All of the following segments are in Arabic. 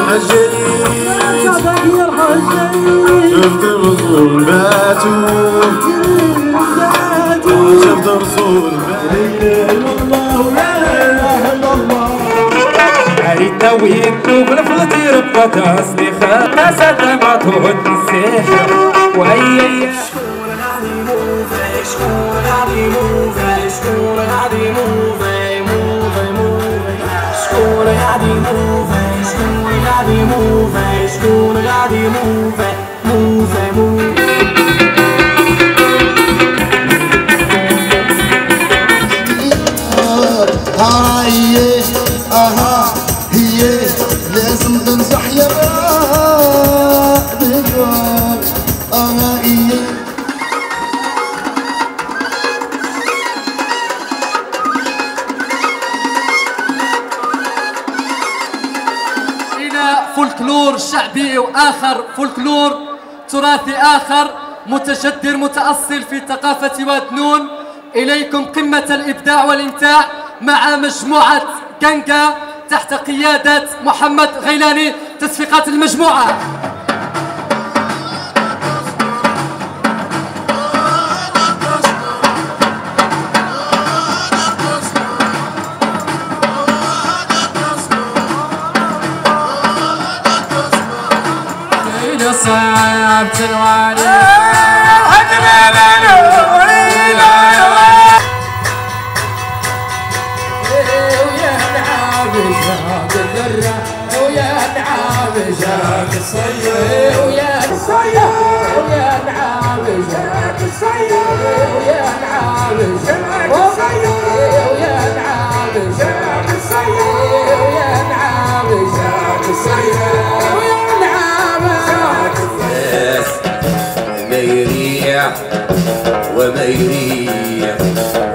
حجيت شفت الرسول باتوا شفت الرسول باتوا عريت ويدو بالفلتي ربط أصلي خاطة سدمته السحر وأي شكون غادي موفي شكون غادي موفي شكون غادي موفي موفي موفي شكون غادي موفي شكون غادي موفي شكون غادي موفي موفي موفي هي لازم تنصح يا فولكلور شعبي وآخر فولكلور تراثي آخر متجذر متأصل في ثقافة واد نون. إليكم قمة الإبداع والإمتاع مع مجموعة كانكا تحت قيادة محمد غيلاني. تصفيقات المجموعة. صعب تنوالي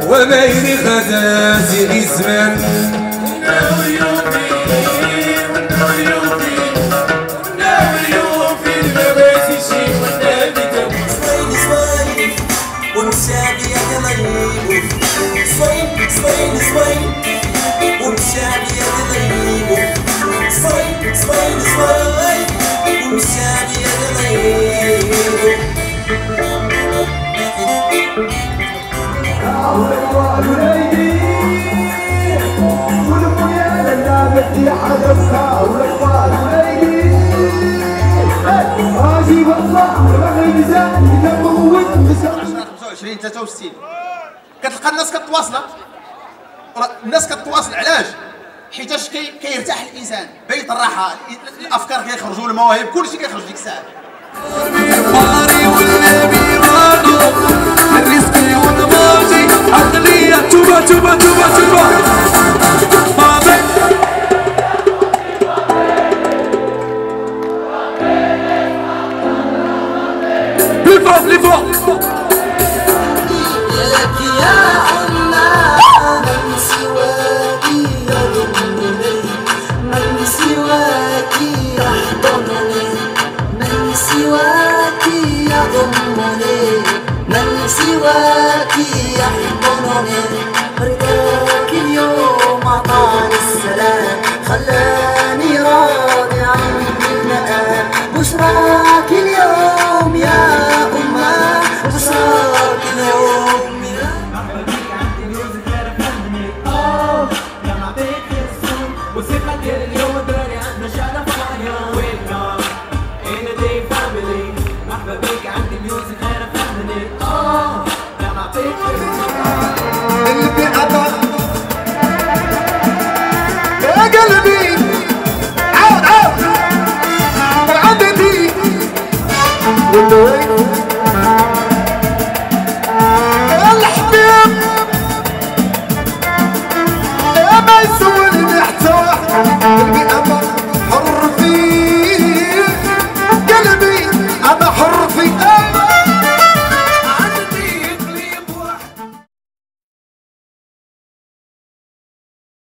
وميري خزازي زمان كتلقى الناس كتواصل الناس كتواصل علاش؟ حيتاش كيرتاح الانسان بيت الراحه الافكار كيخرجوا المواهب كلشي كيخرج ديك الساعه الباري والنبي رانو الريسكي والماضي عقليه توبه توبه توبه توبه من سواك يحضنني رضاك اليوم أعطاني السلام خلاني راضي عن المآب بشرى